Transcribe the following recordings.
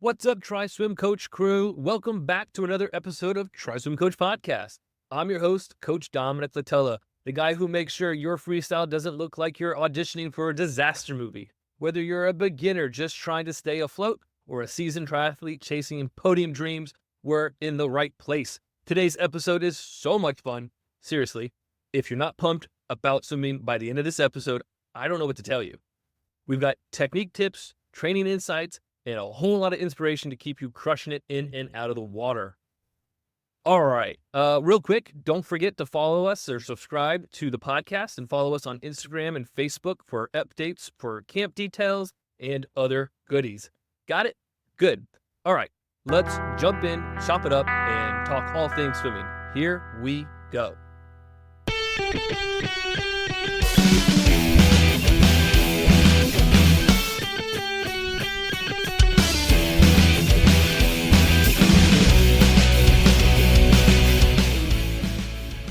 What's up, Try Swim Coach crew? Welcome back to another episode of Try Swim Coach Podcast. I'm your host, Coach Dominic Latella, the guy who makes sure your freestyle doesn't look like you're auditioning for a disaster movie. Whether you're a beginner just trying to stay afloat or a seasoned triathlete chasing podium dreams, we're in the right place. Today's episode is so much fun. Seriously, if you're not pumped about swimming by the end of this episode, I don't know what to tell you. We've got technique tips, training insights, and a whole lot of inspiration to keep you crushing it in and out of the water. All right, real quick, don't forget to follow us or subscribe to the podcast and follow us on Instagram and Facebook for updates for camp details and other goodies. Got it? Good. All right, let's jump in, chop it up, and talk all things swimming. Here we go.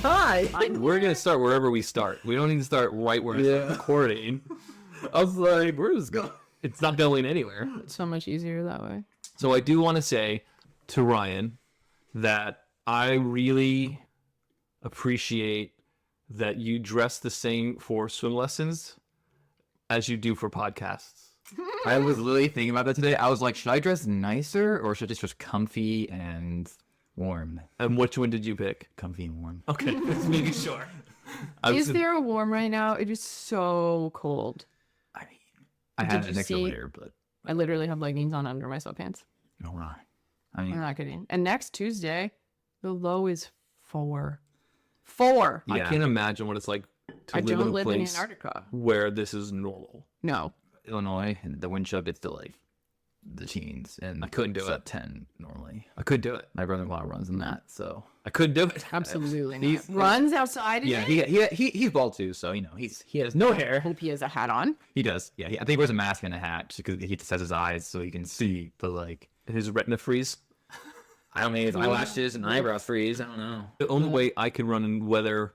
Hi. We're going to start wherever we start. We don't need to start right where it's recording. I was like, where is going? It's not going anywhere. It's so much easier that way. So I do want to say to Ryan that I really appreciate that you dress the same for swim lessons as you do for podcasts. I was literally thinking about that today. I was like, should I dress nicer or should I just dress comfy and warm? And which one did you pick? Comfy and warm. Okay, just making sure. Is there a warm right now? It is so cold. I mean, I Did had you an extra see- layer, but I literally have leggings on under my sweatpants. no, not. I I'm mean, not kidding. And next Tuesday, the low is 4. 4. I yeah. can't imagine what it's like to I live in don't a live in place Antarctica. where this is normal. No. Illinois, and the wind chill gets to like the teens, and I couldn't do it's it. at 10 normally. I couldn't do it. My brother-in-law runs in that, so I couldn't do it. Absolutely He's- not. Runs outside in yeah, it? he's bald too, so you know he has no hair. Hope he has a hat on. He does, yeah. I think he wears a mask and a hat because he just has his eyes so he can see. But like, His retina freeze. I don't know, his eyelashes and eyebrows freeze. I don't know. The only way I can run in weather,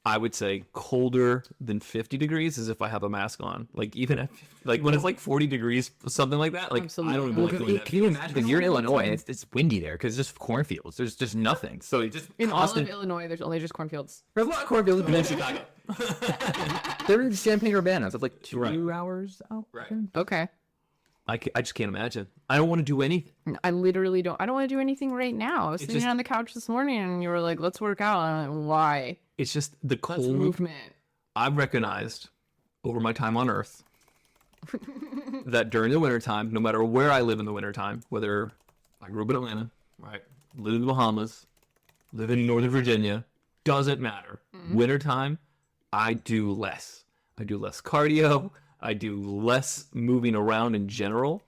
I would say, colder than 50 degrees is if I have a mask on. Like even at, like when it's like 40 degrees, something like that. Like I don't even Absolutely. like doing that. Can you imagine? Because you're in Illinois, it's windy there because it's just cornfields. There's just nothing. So you just In all constant. of Illinois, there's only just cornfields. There's a lot of cornfields And then in Chicago. They're in Champaign Urbana. So it's like 2 hours out. Right. Okay. I just can't imagine. I don't want to do anything. I literally don't. I don't want to do anything right now. I was sitting just- on the couch this morning and you were like, let's work out. And I'm like, why? It's just the Let's cold. movement. I've recognized over my time on Earth that during the wintertime, no matter where I live in the wintertime, whether I grew up in Atlanta, right, live in the Bahamas, live in Northern Virginia, doesn't matter. Wintertime, I do less. I do less cardio. I do less moving around in general.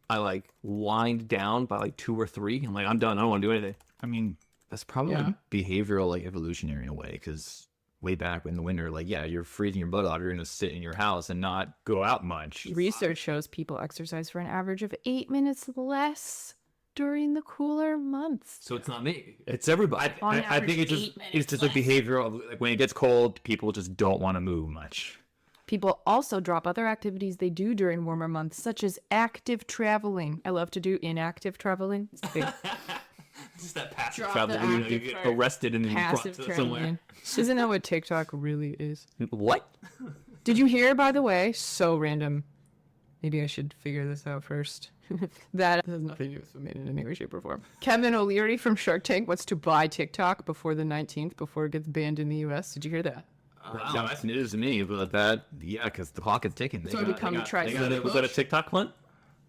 I like wind down by like 2 or 3. I'm like, I'm done. I don't want to do anything. I mean, that's probably Yeah. behavioral, like evolutionary in a way, because way back in the winter, like, yeah, you're freezing your butt off. You're going to sit in your house and not go out much. Research shows people exercise for an average of 8 minutes less during the cooler months. So it's not me. It's everybody. On I average, think it's 8 just minutes it's just a behavioral of like when it gets cold, people just don't want to move much. People also drop other activities they do during warmer months, such as active traveling. I love to do inactive traveling. It's a big Just that passive Drop travel. the You active get part. arrested and then brought passive to somewhere. traveling. Isn't that what TikTok really is? What? Did you hear, by the way? So random. Maybe I should figure this out first. That has nothing to do with swimming in any way, shape, or form. Kevin O'Leary from Shark Tank wants to buy TikTok before the 19th, before it gets banned in the US. Did you hear that? Wow, that's news to me, but that, yeah, because the clock is ticking. So I become a tri- Was that a TikTok one?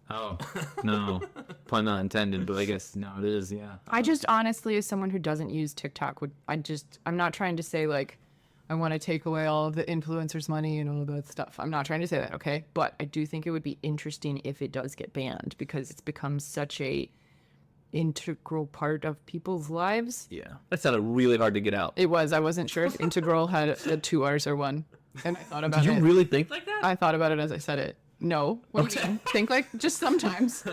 Oh, no, pun not intended, but I guess no, it is, yeah. I just honestly, as someone who doesn't use TikTok, I'm not trying to say like, I want to take away all of the influencers' money and all of that stuff. I'm not trying to say that, okay? But I do think it would be interesting if it does get banned because it's become such a integral part of people's lives. Yeah. That sounded really hard to get out. It was. I wasn't sure if integral had a 2 R's or 1. And I thought about Did you it. really think like that? I thought about it as I said it. No. What do you mean? Think like just sometimes.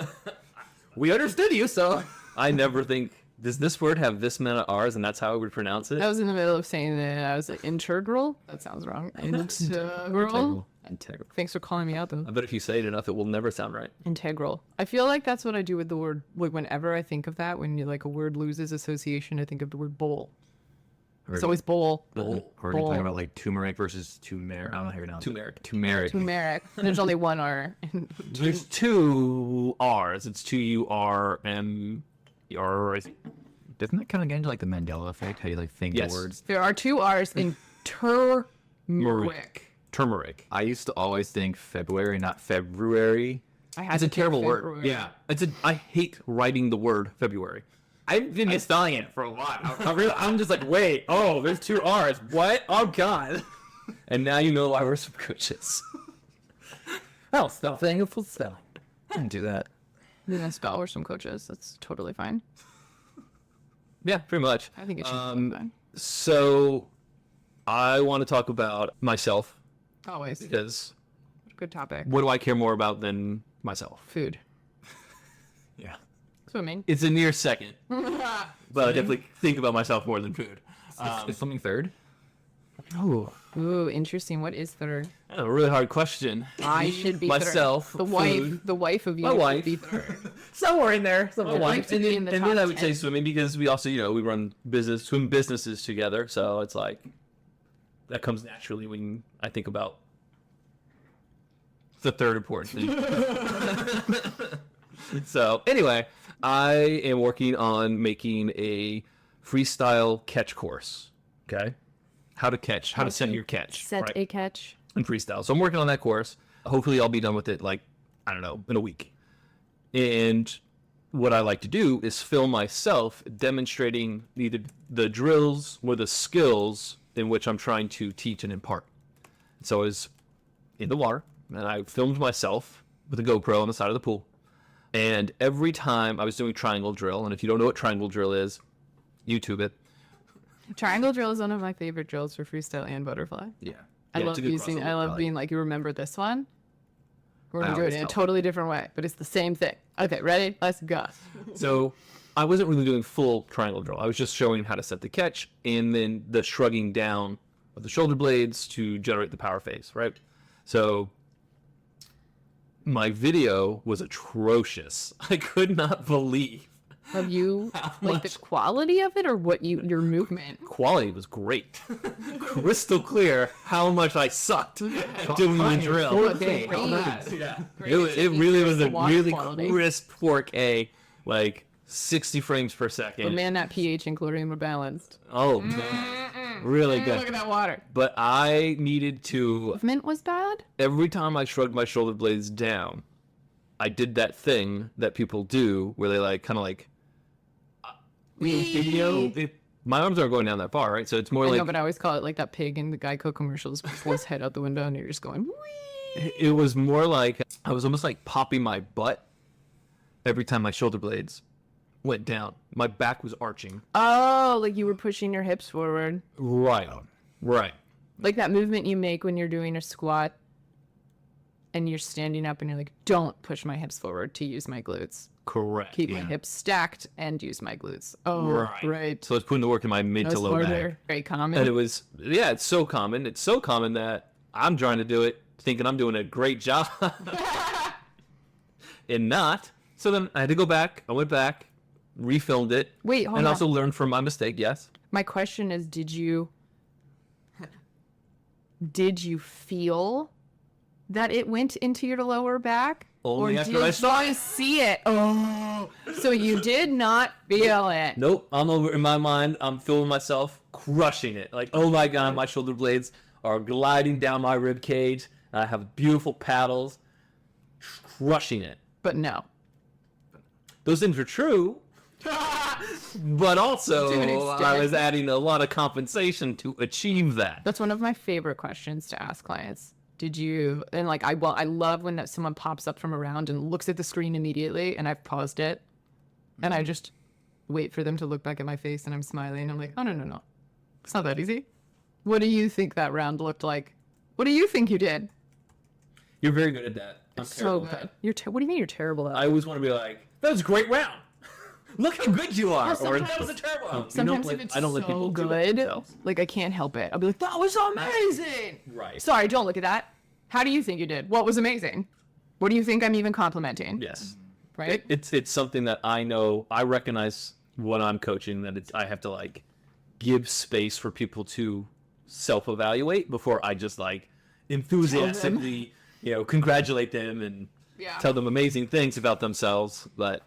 We understood you, so. I never think, does this word have this many R's and that's how I would pronounce it? I was in the middle of saying that I was like, integral? That sounds wrong. Integral? Integral. Thanks for calling me out though. I bet if you say it enough, it will never sound right. Integral. I feel like that's what I do with the word. Like whenever I think of that, when you like a word loses association, I think of the word bowl. It's always bowl. Or are you talking about like turmeric versus turmeric? I don't know how you pronounce it. Turmeric. Turmeric. Turmeric. And there's only one R. There's two R's. It's T-U-R-M-E-R, I think. Doesn't that kind of get into like the Mandela effect? How you like think Yes. the words? There are two R's in turmeric. Turmeric. I used to always think February, not February. I had It's a to take terrible word. February. Yeah. I hate writing the word February. I've been misspelling it for a while. I'm just like, wait, oh, there's two R's. What? Oh, God. And now you know why we're some coaches. Oh, stop saying a full spelling. I didn't do that. You're gonna spell or some coaches. That's totally fine. Yeah, pretty much. I think it should be fine. So I want to talk about myself Always. because Good topic. what do I care more about than myself? Food. Yeah. Swimming. It's a near second, but I definitely think about myself more than food. Is something third? Oh, Ooh, interesting. What is third? that's a really hard question. I should be Myself, third. food. The wife of you. My should wife. Be third. Somewhere in there. I'd like to and be then, in the and then top I would say 10. swimming because we also, we run swim businesses together. So it's like that comes naturally when I think about the third important thing. So anyway, I am working on making a freestyle catch course. Okay, how to set your catch. Set right? a catch. In freestyle. So I'm working on that course. Hopefully I'll be done with it like, I don't know, in a week. And what I like to do is film myself demonstrating either the drills or the skills in which I'm trying to teach and impart. So I was in the water and I filmed myself with a GoPro on the side of the pool. And every time I was doing triangle drill, and if you don't know what triangle drill is, YouTube it. Triangle drill is one of my favorite drills for freestyle and butterfly. Yeah. I Yeah, it's love a good using. crossover. I love like being like, you remember this one? We're I gonna do it always in a tell totally different way, but it's the same thing. Okay, ready? Let's go. So I wasn't really doing full triangle drill. I was just showing how to set the catch and then the shrugging down of the shoulder blades to generate the power phase, right? So my video was atrocious. I could not believe Of you, like the much? quality of it, or what your movement? quality was great. Crystal clear how much I sucked at doing the drill. 4K. It really was a Watch really quality. crisp 4K, like 60 frames per But second. man, that pH and chlorine were balanced. Oh, man. Really Look good. at that water. But I needed to, Movement was bad. every time I shrugged my shoulder blades down, I did that thing that people do where they like, kind of like, my arms aren't going down that far, right? So it's more I like, know, but I always call it like that pig in the Geico commercials, pulls his head out the window, and you're just going. Whee! it was more like, I was almost like popping my butt every time my shoulder blades went down. My back was arching. Oh, like you were pushing your hips forward, Right. Right. like that movement you make when you're doing a squat, and you're standing up, and you're like, "Don't push my hips forward to use my glutes. Correct. Keep my hips stacked and use my glutes." Oh, right. So I was putting the work in my mid That's to low back. harder. Very common. And it was, yeah, it's so common. It's so common that I'm trying to do it thinking I'm doing a great job and not. So then I had to go back. I went back, refilmed it, Wait, hold and on. also learned from my mistake. Yes. My question is, did you feel that it went into your lower back? Only or after did I saw you see it? Oh, so you did not feel it. Nope. I'm over in my mind. I'm feeling myself crushing it. Like, oh my God, my shoulder blades are gliding down my rib cage. I have beautiful paddles, crushing it. But no. Those things are true. But also, To an extent. I was adding a lot of compensation to achieve that. That's one of my favorite questions to ask clients. Did you, and like, I love when that someone pops up from around and looks at the screen immediately, and I've paused it, and I just wait for them to look back at my face, and I'm smiling. I'm like, oh, no. It's not that easy. What do you think that round looked like? What do you think you did? You're very good at that. I'm So terrible at good. that. What do you mean you're terrible at? I always want to be like, that was a great round. Look how good you are. Or sometimes- that was a terrible round. Sometimes if it's so good, like I can't help it. I'll be like, that was amazing. Right. Sorry, don't look at that. How do you think you did? What was amazing? What do you think I'm even complimenting? Yes. Right? It's something that I know, I recognize when I'm coaching that I have to like give space for people to self-evaluate before I just like enthusiastically, congratulate them and tell them amazing things about themselves. But,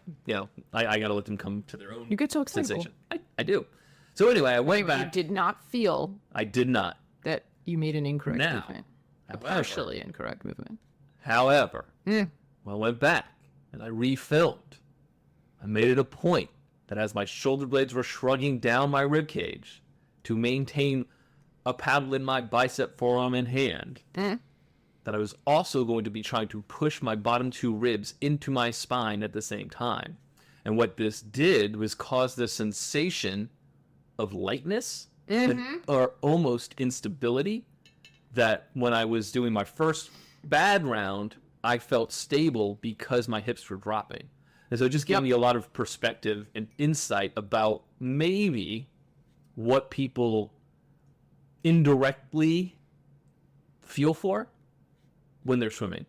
I got to let them come to their own You get so excited. sensation. I do. So anyway, I went You back. did not feel I did not. that you made an incorrect Now, movement. A however- partially incorrect movement. However, Mm. when I went back and I refilmed, I made it a point that as my shoulder blades were shrugging down my rib cage to maintain a paddle in my bicep, forearm, and hand, that I was also going to be trying to push my bottom two ribs into my spine at the same time. And what this did was cause the sensation of lightness or almost instability that when I was doing my first bad round, I felt stable because my hips were dropping. And so it just gave me a lot of perspective and insight about maybe what people indirectly feel for when they're swimming.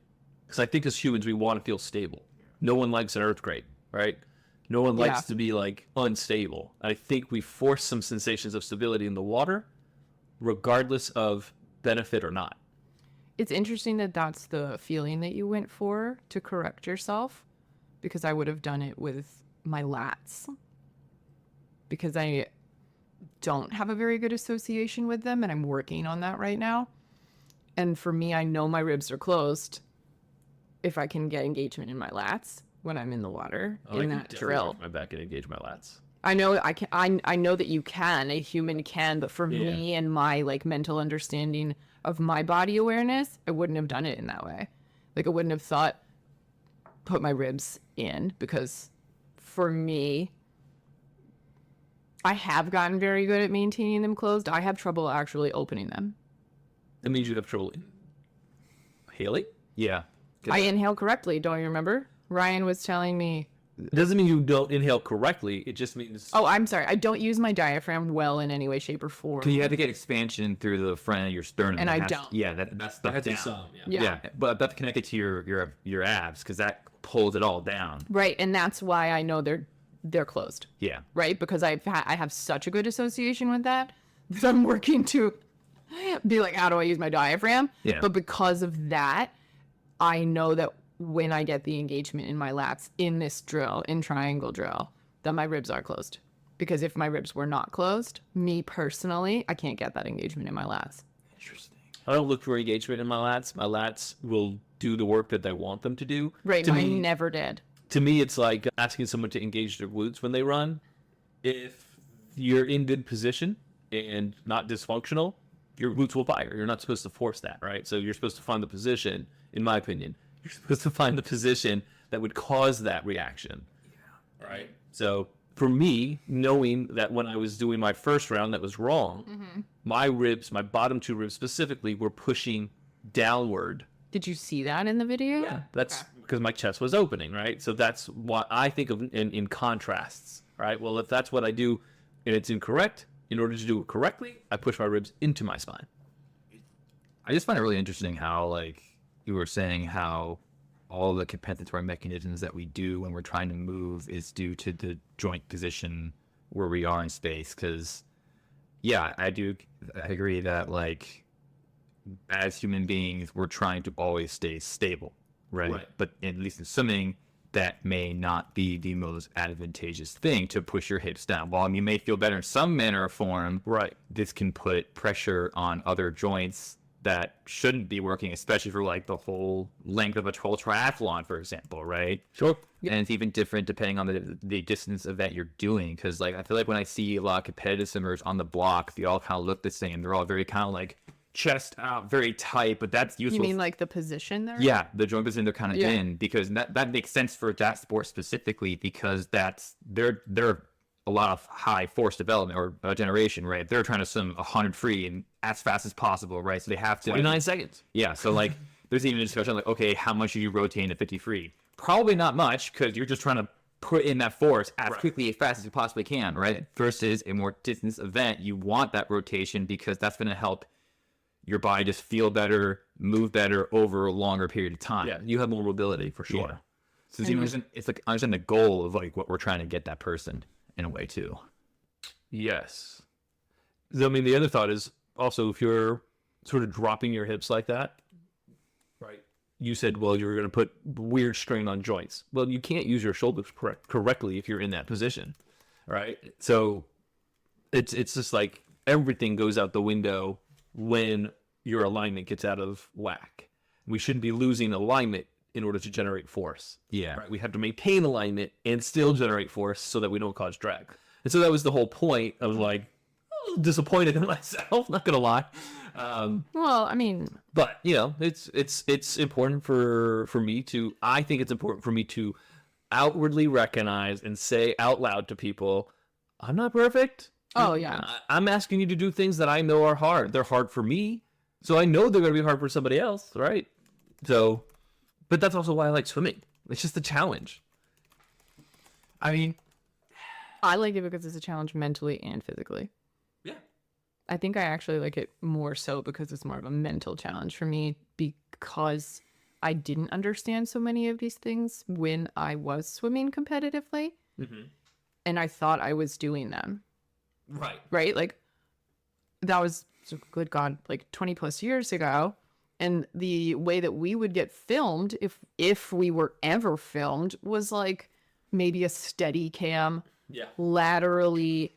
Because I think as humans, we want to feel stable. No one likes an earthquake, right? No one likes to be like unstable. I think we force some sensations of stability in the water, regardless of benefit or not. It's interesting that that's the feeling that you went for to correct yourself, because I would have done it with my lats, because I don't have a very good association with them, and I'm working on that right now. And for me, I know my ribs are closed if I can get engagement in my lats when I'm in the water in that drill. My back and engage my lats. I know I can. I know that you can. A human can, but for me and my like mental understanding of my body awareness, I wouldn't have done it in that way. Like I wouldn't have thought put my ribs in, because for me, I have gotten very good at maintaining them closed. I have trouble actually opening them. That means you have trouble inhaling? Yeah. I inhale correctly. Don't you remember? Ryan was telling me. It doesn't mean you don't inhale correctly. It just means... Oh, I'm sorry. I don't use my diaphragm well in any way, shape, or form. So you have to get expansion through the front of your sternum. And I has- don't. Yeah, that's the down. some, Yeah. But that's connected to your abs, because that pulls it all down. Right, and that's why I know they're closed. Yeah. Right, because I have such a good association with that I'm working to be like, how do I use my diaphragm? Yeah. But because of that, I know that when I get the engagement in my lats in this drill, in triangle drill, that my ribs are closed. Because if my ribs were not closed, me personally, I can't get that engagement in my lats. Interesting. I don't look for engagement in my lats. My lats will do the work that I want them to do. Right, To mine me, never did. to me, it's like asking someone to engage their glutes when they run. If you're in good position and not dysfunctional, your glutes will fire. You're not supposed to force that, right? So you're supposed to find the position, in my opinion, you're supposed to find the position that would cause that reaction. Yeah. Right? So for me, knowing that when I was doing my first round that was wrong, my ribs, my bottom two ribs specifically, were pushing downward. Did you see that in the video? Yeah, that's because my chest was opening, right? So that's what I think of in contrasts, right? Well, if that's what I do and it's incorrect, in order to do it correctly, I push my ribs into my spine. I just find it really interesting how, like, you were saying how all the compensatory mechanisms that we do when we're trying to move is due to the joint position where we are in space. Because, yeah, I agree that, like, as human beings, we're trying to always stay stable, right? But at least in swimming, that may not be the most advantageous thing to push your hips down. While you may feel better in some manner or form, Right. this can put pressure on other joints that shouldn't be working, especially for like the whole length of a whole triathlon, for example, right? Sure. And it's even different depending on the distance event you're doing. Because like I feel like when I see a lot of competitive swimmers on the block, they all kind of look the same. They're all very kind of like chest out, very tight, but that's useful. You mean like the position there? Yeah, the joint position they're kind of Yeah. in, because that makes sense for that sport specifically, because that's they're a lot of high force development or generation, right? They're trying to swim 100 free and as fast as possible, right? So they have to 29 seconds. Yeah, so like there's even a discussion like, okay, how much are you rotating to 50 free? Probably not much, because you're just trying to put in that force as quickly, as fast as you possibly can, right? Versus a more distance event, you want that rotation because that's going to help your body just feel better, move better over a longer period of time. Yeah, you have more mobility for sure. Yeah. So it's like I understand the goal of like what we're trying to get that person in a way too. Yes. So, I mean, the other thought is also if you're sort of dropping your hips like that, right? You said, well, you're going to put weird strain on joints. Well, you can't use your shoulders correctly if you're in that position, right? So it's just like everything goes out the window when your alignment gets out of whack. We shouldn't be losing alignment in order to generate force. Yeah. Right? We have to maintain alignment and still generate force so that we don't cause drag. And so that was the whole point. I was like disappointed in myself, not gonna lie. Well, I mean, But you know, it's important for me to. I think it's important for me to outwardly recognize and say out loud to people, I'm not perfect. oh yeah. I'm asking you to do things that I know are hard. They're hard for me, so I know they're gonna be hard for somebody else, right? So, but that's also why I like swimming. It's just a challenge. I mean, I like it because it's a challenge mentally and physically. Yeah. I think I actually like it more so because it's more of a mental challenge for me because I didn't understand so many of these things when I was swimming competitively. Mm-hmm. And I thought I was doing them, Right. right? Like that was, good God, like 20 plus years ago. And the way that we would get filmed, if we were ever filmed, was like maybe a steady cam, Yeah. laterally,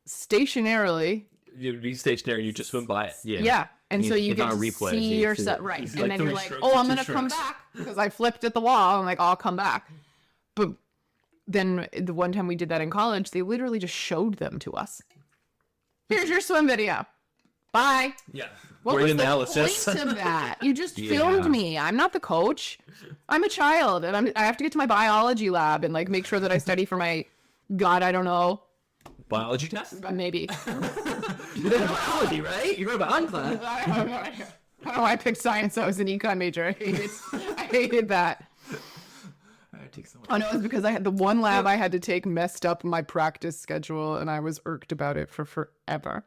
stationarily. You'd be stationary and you just swim by it. Yeah. And so you it's get on to a replay, see so you yourself, see it. right. It's And like then 3 you're like, strokes oh, or I'm 2 going to come strokes. back because I flipped at the wall. I'm like, I'll come back. But then the one time we did that in college, they literally just showed them to us. Here's your swim video. Bye. Yeah. What Great was analysis. the point of that? You just Yeah. filmed me. I'm not the coach. I'm a child, and I have to get to my biology lab and like make sure that I study for my, God, I don't know, Biology test? maybe. You did biology, right? You're going to biology class. I don't know why I picked science. I was an econ major. I hated that. I take so much. Oh no, it's because I had the one lab I had to take messed up my practice schedule, and I was irked about it for forever.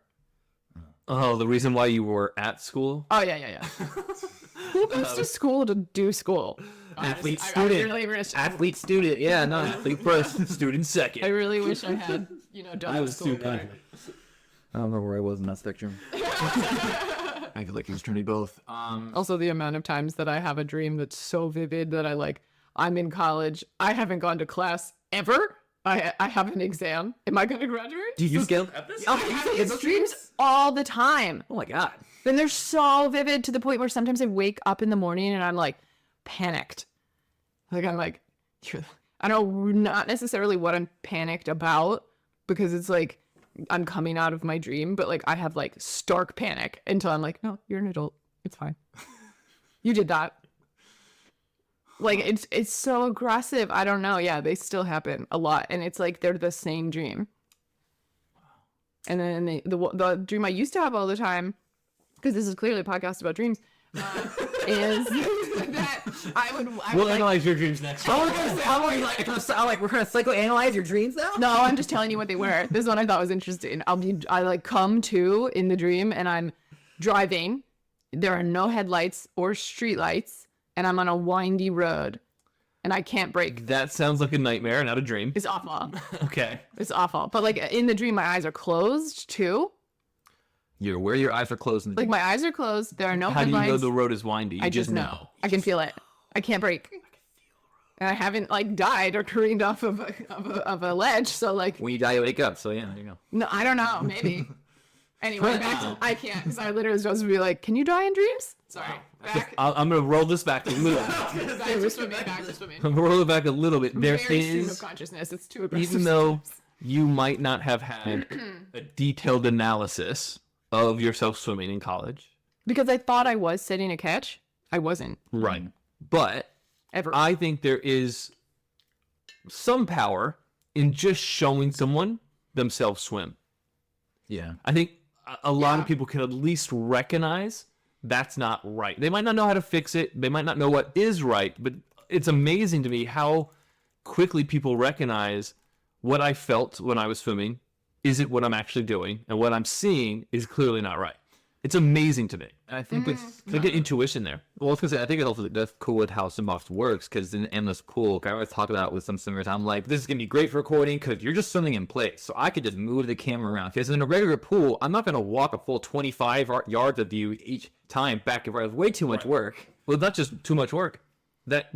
Oh, the reason why you were at school? Oh yeah. Who goes to school to do school? Athlete I student. really wish. Athlete student. Yeah, no. Athlete first, student second. I really wish I had, done school. I don't remember where I was in that spectrum. I feel like it was trying to be both. Also, the amount of times that I have a dream that's so vivid that I'm in college. I haven't gone to class ever. I have an exam. Am I going to graduate? Do you scale? I have these dreams all the time. Oh my god. Then they're so vivid to the point where sometimes I wake up in the morning and I'm like panicked. Like I'm like, I don't know, not necessarily what I'm panicked about because it's like I'm coming out of my dream, but like I have like stark panic until I'm like, no, you're an adult. It's fine. You did that. Like it's so aggressive. I don't know. Yeah, they still happen a lot, and it's like they're the same dream. And then the dream I used to have all the time, because this is clearly a podcast about dreams, is that I would We'll analyze your dreams next time. We're gonna psychoanalyze your dreams now? No, I'm just telling you what they were. This one I thought was interesting. I like come to in the dream and I'm driving. There are no headlights or street lights, and I'm on a windy road, and I can't brake. That sounds like a nightmare, not a dream. It's awful. Okay. It's awful. But like in the dream, my eyes are closed too. You're where your eyes are closed. In the Like my eyes are closed. There are no How do you headlights. know the road is windy? You I just know. I can feel it. I can't brake. And I haven't like died or careened off of a ledge. So like, when you die, you wake up. So yeah, there you go. no, I don't know. Maybe. Anyway, back to, I can't because I literally was supposed to be like, can you die in dreams? Sorry. Back. I'm going to roll this back a little bit. Back to swimming. Back to swimming. I'm going to roll it back a little bit. There Very stream of is, consciousness. It's too aggressive. even though you might not have had a detailed analysis of yourself swimming in college. Because I thought I was setting a catch, I wasn't Right. But ever. I think there is some power in just showing someone themselves swim. Yeah. I think a lot Yeah. of people can at least recognize that's not right. They might not know how to fix it. They might not know what is right, but it's amazing to me how quickly people recognize what I felt when I was swimming isn't what I'm actually doing, and what I'm seeing is clearly not right. It's amazing to me. I think it's like an intuition there. Well, I was gonna say, I think it's also that's cool with how SwimOps works, because in endless pool, I always talk about with some swimmers, I'm like, this is gonna be great for recording because you're just swimming in place, so I could just move the camera around. Because in a regular pool, I'm not gonna walk a full 25 yards of you each time back and forth. Way too much work. Well, not just too much work. That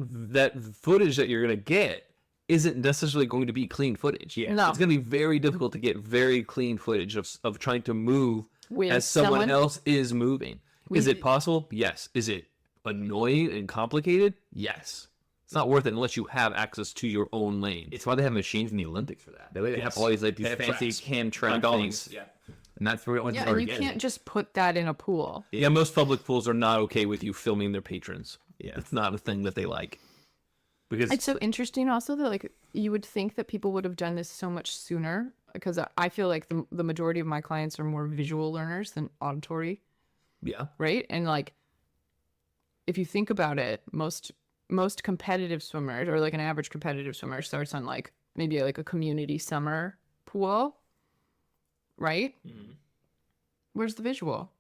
footage that you're gonna get isn't necessarily going to be clean footage. Yeah, No. it's gonna be very difficult to get very clean footage of trying to move With as someone someone? else is moving. Is it possible? Yes. Is it annoying and complicated? Yes. It's not worth it unless you have access to your own lane. It's why they have machines in the Olympics for that. They have all these like these They have fancy tracks. cam track Dollies. things, and that's where Yeah, and you can't just put that in a pool. Yeah, most public pools are not okay with you filming their patrons. Yeah, it's not a thing that they like. Because It's so interesting also that like you would think that people would have done this so much sooner, because I feel like the majority of my clients are more visual learners than auditory, yeah, right? And like if you think about it, most competitive swimmers, or like an average competitive swimmer, starts on like maybe like a community summer pool, right? Where's the visual?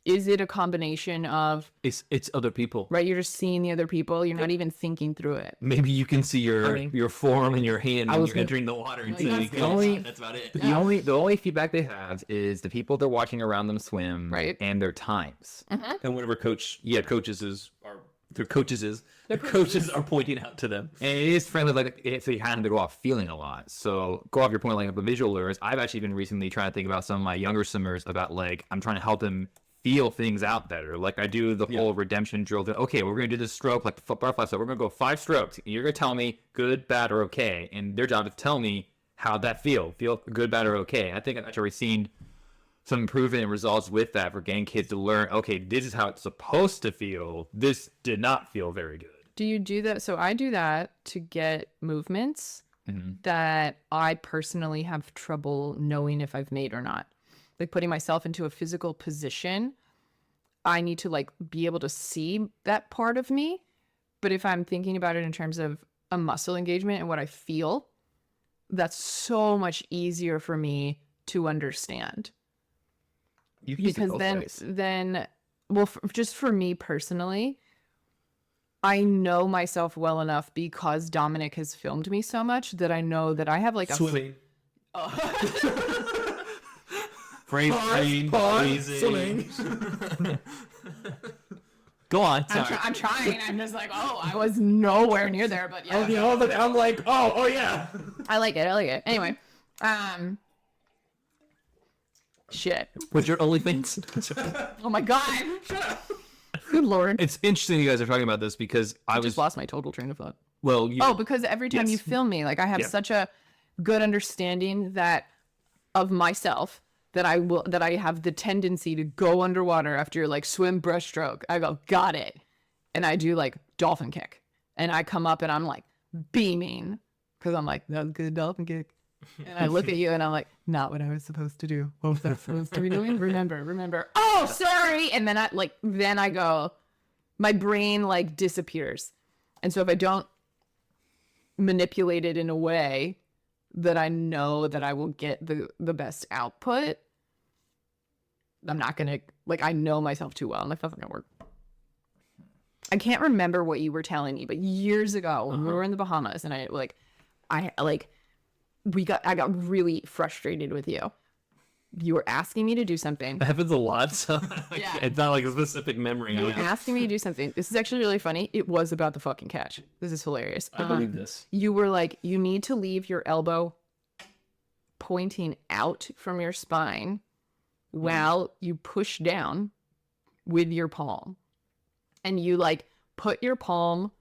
Is it a combination of, it's other people. right, you're just seeing the other people, you're not even thinking through it. Maybe you can see your forearm and your hand when was you're gonna- entering the water and Like, that's saying, the only- that's about it. The only feedback they have is the people they're watching around them swim, Right. and their times. And whatever coaches are pointing out to them. And it is friendly, like if they happen to go off feeling a lot. So go off your point, like the visual learners. I've actually been recently trying to think about some of my younger swimmers about like I'm trying to help them feel things out better. Like I do the whole redemption drill. That, okay, we're gonna do this stroke like the butterfly stroke. We're gonna go 5 strokes. And you're gonna tell me good, bad, or okay. And their job is to tell me how that feel good, bad, or okay. I think I've actually seen some improvement in results with that for getting kids to learn. Okay, this is how it's supposed to feel. This did not feel very good. Do you do that? So I do that to get movements that I personally have trouble knowing if I've made or not. Like putting myself into a physical position, I need to like be able to see that part of me. But if I'm thinking about it in terms of a muscle engagement and what I feel, that's so much easier for me to understand. You can use it Because both ways. then, well, just for me personally, I know myself well enough because Dominic has filmed me so much that I know that I have like a Swimming. Brain, swimming. Go on. I'm trying. I'm just like, oh, I was nowhere near there, but yeah. I'm like, oh yeah. I like it. Anyway, shit. What's your OnlyFans? Oh my god. Shut up. Good lord. It's interesting you guys are talking about this because I Just was lost my total train of thought. well. Oh, because every time you Yes. film me, like I have Yeah. such a good understanding that of myself that I have the tendency to go underwater after like swim breaststroke. I go, got it. And I do like dolphin kick. And I come up and I'm like beaming because I'm like, that was a good dolphin kick. And I look at you and I'm like, not what I was supposed to do. What was I supposed to be doing? Remember. Oh, sorry. And then I go, my brain like disappears. And so if I don't manipulate it in a way that I know that I will get the best output, I'm not gonna, like, I know myself too well. I'm like, that's not gonna work. I can't remember what you were telling me, but years ago when we were in the Bahamas and I got really frustrated with you. You were asking me to do something. That happens a lot, so Yeah. it's not like a specific memory. You were asking me to do something. This is actually really funny. It was about the fucking catch. This is hilarious. I believe this. You were like, you need to leave your elbow pointing out from your spine while you push down with your palm. And you like put your palm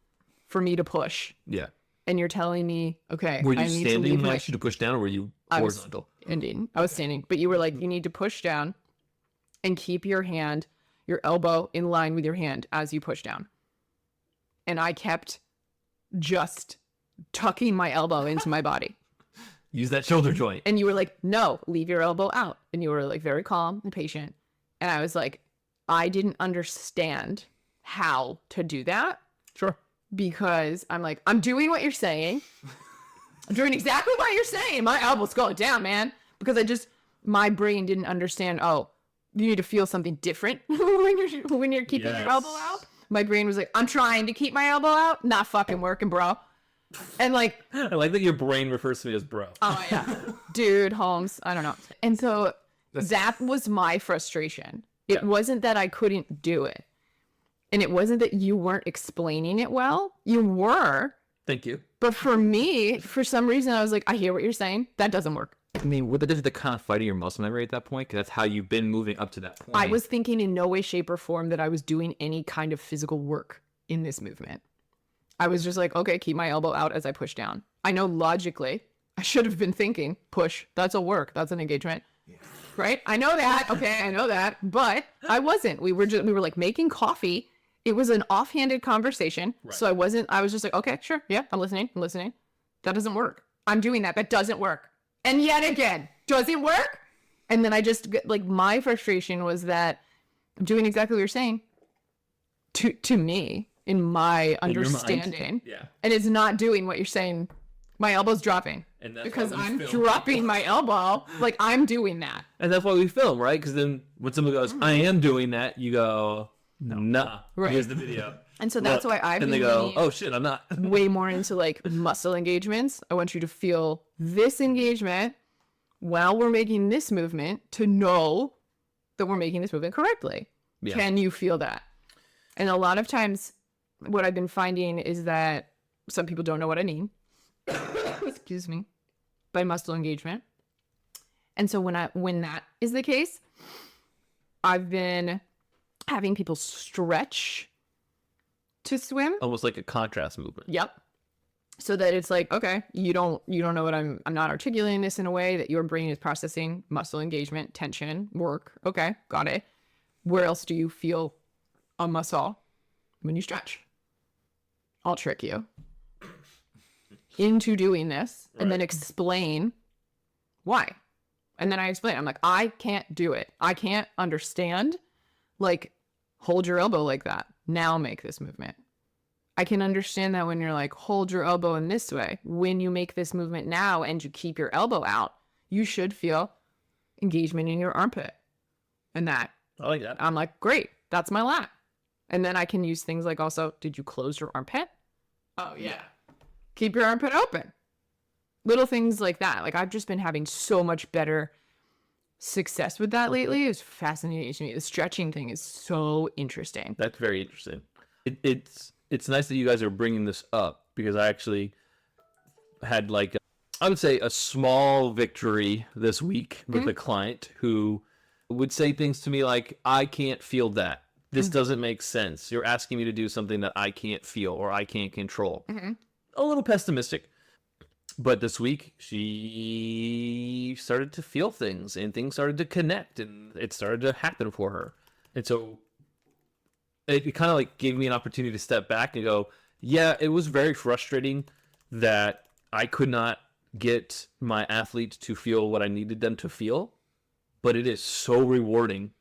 for me to push. Yeah. And you're telling me, okay, Were you I need to standing leave when I my asked you to push down, or were you I was- horizontal? Indeed. I was standing, but you were like, you need to push down and keep your elbow in line with your hand as you push down. And I kept just tucking my elbow into my body. Use that shoulder joint. And you were like, no, leave your elbow out. And you were like very calm and patient. And I was like, I didn't understand how to do that Sure. because I'm like, I'm doing what you're saying. I'm doing exactly what you're saying. My elbow's going down, man. Because my brain didn't understand, oh, you need to feel something different when you're keeping your elbow out. My brain was like, I'm trying to keep my elbow out, not fucking working, bro. And like, I like that your brain refers to me as bro. oh yeah, dude, Holmes, I don't know. And so that was my frustration. It wasn't that I couldn't do it, and it wasn't that you weren't explaining it well. You were. Thank you. But for me, for some reason, I was like, I hear what you're saying. That doesn't work. I mean, what the kind of fighting your muscle memory at that point? Because that's how you've been moving up to that point. I was thinking in no way, shape, or form that I was doing any kind of physical work in this movement. I was just like, okay, keep my elbow out as I push down. I know logically, I should have been thinking, push, that's a work, that's an engagement. Yeah. Right? I know that. Okay, I know that. But I wasn't. We were like making coffee. It was an offhanded conversation. Right. So I was just like, okay, sure. Yeah, I'm listening. That doesn't work. I'm doing that. That doesn't work. And yet again, does it work? And then I just like, my frustration was that I'm doing exactly what you're saying to me in my understanding. Yeah. And it's not doing what you're saying. My elbow's dropping. And that's because I'm dropping my elbow. Like, I'm doing that. And that's why we film, right? Because then when someone goes, I am doing that, you go, no, nah. Right. Here's the video. And so that's why I've been and they go, oh shit, I'm not. way more into like muscle engagements. I want you to feel this engagement while we're making this movement to know that we're making this movement correctly. Yeah. Can you feel that? And a lot of times what I've been finding is that some people don't know what I mean. Excuse me. By muscle engagement. And so when that is the case, I've been having people stretch to swim, almost like a contrast movement. Yep. So that it's like, okay, you don't know what I'm not articulating this in a way that your brain is processing muscle engagement, tension, work. Okay, got it. Where else do you feel a muscle when you stretch? I'll trick you into doing this and then explain why. And then I explain, I'm like, I can't do it. I can't understand. Like, hold your elbow like that. Now make this movement. I can understand that when you're like, hold your elbow in this way. When you make this movement now and you keep your elbow out, you should feel engagement in your armpit. And that. I like that. I'm like, great. That's my lat. And then I can use things like also, did you close your armpit? Oh, yeah. Keep your armpit open. Little things like that. Like, I've just been having so much better success with that lately. It's fascinating to me. The stretching thing is so interesting. That's very interesting. It's nice that you guys are bringing this up, because I actually had like, I would say a small victory this week with a client who would say things to me like, I can't feel that. This doesn't make sense. You're asking me to do something that I can't feel or I can't control. A little pessimistic. But this week, she started to feel things, and things started to connect, and it started to happen for her. And so it kind of like gave me an opportunity to step back and go, yeah, it was very frustrating that I could not get my athletes to feel what I needed them to feel. But it is so rewarding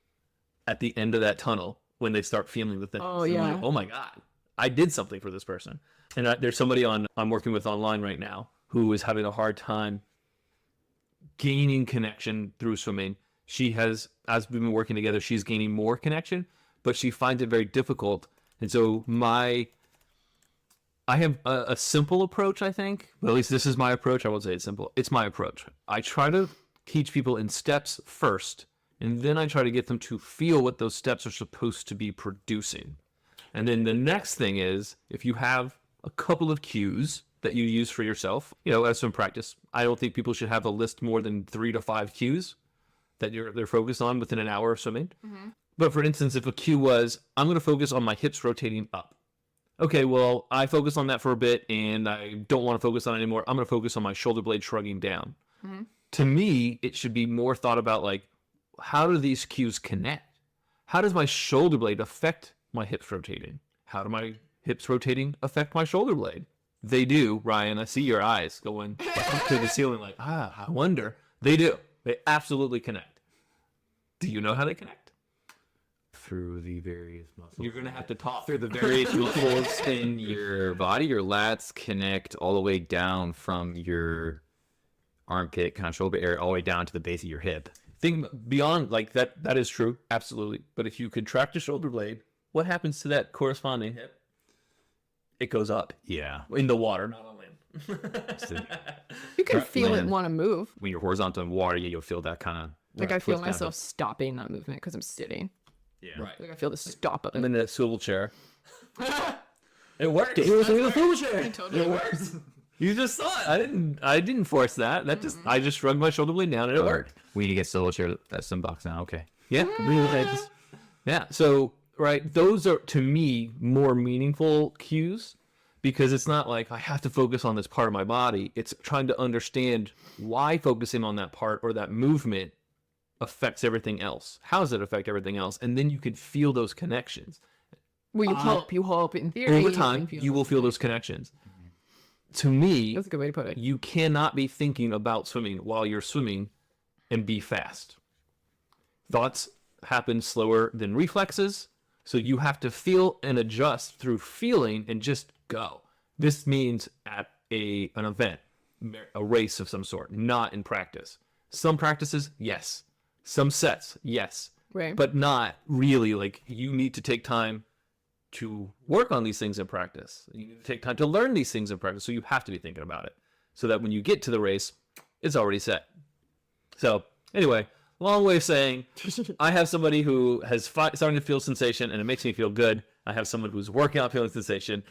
at the end of that tunnel when they start feeling the things. Oh, yeah. Like, oh, my God, I did something for this person. And there's somebody I'm working with online right now who is having a hard time gaining connection through swimming. She has, as we've been working together, she's gaining more connection, but she finds it very difficult. And so I have a simple approach, I think. Well, at least this is my approach. I won't say it's simple. It's my approach. I try to teach people in steps first, and then I try to get them to feel what those steps are supposed to be producing. And then the next thing is, if you have a couple of cues that you use for yourself, as some practice. I don't think people should have a list more than 3 to 5 cues that they're focused on within an hour of swimming. But for instance, if a cue was, I'm going to focus on my hips rotating up. Okay, well, I focus on that for a bit and I don't want to focus on it anymore. I'm going to focus on my shoulder blade shrugging down. To me, it should be more thought about like, how do these cues connect? How does my shoulder blade affect my hips rotating? How do my hips rotating affect my shoulder blade? They do, Ryan. I see your eyes going up to the ceiling like, I wonder. They do. They absolutely connect. Do you know how they connect? Through the various muscles. You're going to have to talk. Through the various muscles in your body. Your lats connect all the way down from your armpit, kind of shoulder area, all the way down to the base of your hip. think beyond like that is true, absolutely. But if you contract your shoulder blade, what happens to that corresponding hip? It goes up Yeah. in the water, not on land. So You can feel it land. want to move. when you're horizontal in water, you'll feel that kind of Like I feel myself stopping that movement because I'm sitting. Yeah. Right. Like I feel the stop of I'm it. in that swivel chair. It worked. It was in the swivel chair. Totally It worked. You just saw it. I didn't force that. I just shrugged my shoulder blade down and it worked. We need to get solo chair at some box now. Okay. Yeah. Yeah. So, right, those are to me more meaningful cues because it's not like I have to focus on this part of my body. It's trying to understand why focusing on that part or that movement affects everything else. How does it affect everything else? And then you can feel those connections. Well, you hope in theory. Over you time, can you will feel those connections. To me, That's a good way to put it. you cannot be thinking about swimming while you're swimming and be fast. Thoughts happen slower than reflexes, so you have to feel and adjust through feeling and just go. This means at an event, a race of some sort, not in practice. Some practices, yes. Some sets, yes. Right. But not really. Like, you need to take time to work on these things in practice. You need to take time to learn these things in practice. So you have to be thinking about it so that when you get to the race, it's already set. So anyway, long way of saying I have somebody who has starting to feel sensation and it makes me feel good. I have someone who's working on feeling sensation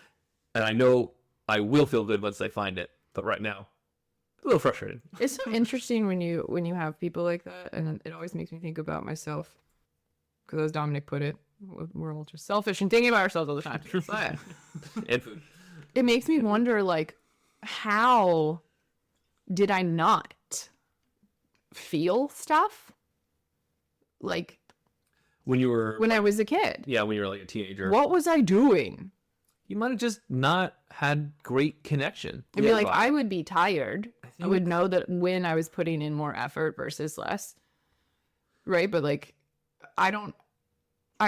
and I know I will feel good once they find it. But right now, a little frustrated. It's so interesting when you have people like that, and it always makes me think about myself. Because as Dominic put it, we're all just selfish and thinking about ourselves all the time. But And food. it makes me wonder, like, how did I not feel stuff? Like, When you were, when I was a kid. yeah, when you were like a teenager, What was I doing? you might have just not had great connection. I mean, like, I would be tired. I would know that when I was putting in more effort versus less. Right? But, like, I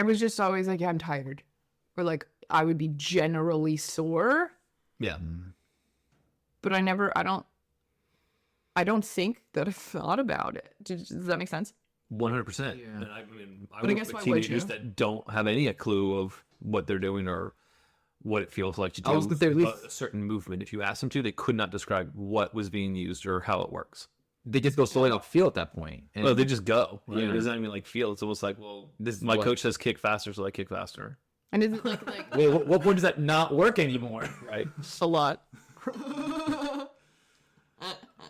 was just always like, yeah, I'm tired. Or, like, I would be generally sore. Yeah. But I don't think that I thought about it. Does that make sense? 100%. Yeah. And I mean, I But I work guess with why would teenagers you? that don't have any clue of what they're doing or what it feels like to do I was gonna say, at least- a certain movement. If you ask them to, they could not describe what was being used or how it works. They just go slowly don't feel at that point. And Well, they just go. Right? Yeah. It doesn't even like feel. It's almost like, well, This is my what- coach says kick faster, so I kick faster. And is it like Wait, what point does that not work anymore? Right. a lot?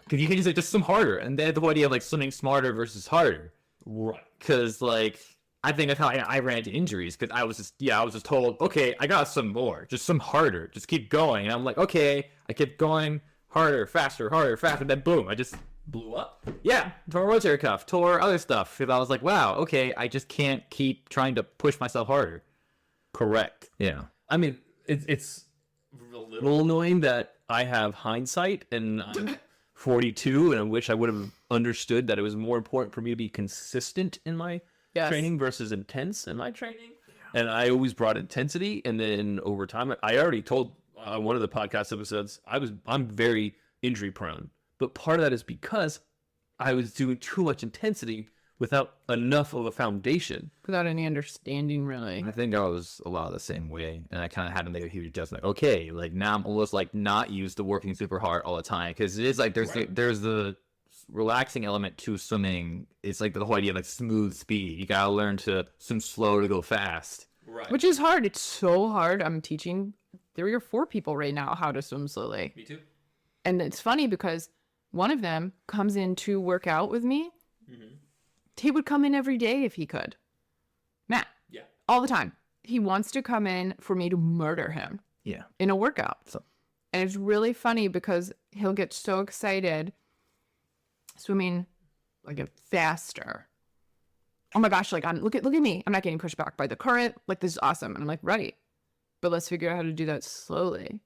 Because you can just like just swim harder, and they have the whole idea of like swimming smarter versus harder. Right. Because like I think that's how I ran into injuries. Because I was just told, okay, I gotta swim more, just swim harder, just keep going. And I'm like, okay, I kept going harder, faster, and then boom, I just Blew up. yeah, tore a rotator cuff, tore other stuff. Because I was like, wow, okay, I just can't keep trying to push myself harder. Correct. Yeah. I mean, it's a little annoying that I have hindsight and I'm 42 and I wish I would have understood that it was more important for me to be consistent in my Yes. training versus intense in my training. And I always brought intensity. And then over time, I already told one of the podcast episodes, I'm very injury prone. But part of that is because I was doing too much intensity without enough of a foundation. Without any understanding, really. I think I was a lot of the same way, and I kind of had to make a huge adjustment. Okay, like now I'm almost like not used to working super hard all the time because it is like there's the relaxing element to swimming. It's like the whole idea of like smooth speed. You gotta learn to swim slow to go fast. Right. Which is hard. It's so hard. I'm teaching 3 or 4 people right now how to swim slowly. Me too. And it's funny because one of them comes in to work out with me. He would come in every day if he could. Matt, Yeah. all the time. He wants to come in for me to murder him Yeah. in a workout. So- And it's really funny because he'll get so excited swimming like a faster. Oh my gosh, like look at me. I'm not getting pushed back by the current. Like this is awesome. And I'm like, right. But let's figure out how to do that slowly.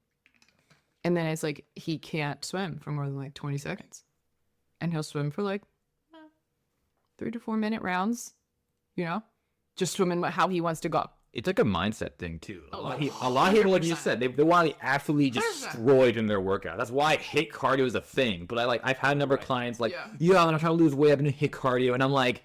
And then it's like he can't swim for more than like 20 seconds. And he'll swim for like 3 to 4 minute rounds, you know? Just swimming how he wants to go. it's like a mindset thing too. A lot of people, like you said, they want to be absolutely destroyed in their workout. That's why HIIT cardio is a thing. But I've had a number of clients like, yeah, I'm trying to lose weight, I've been doing HIIT cardio, and I'm like,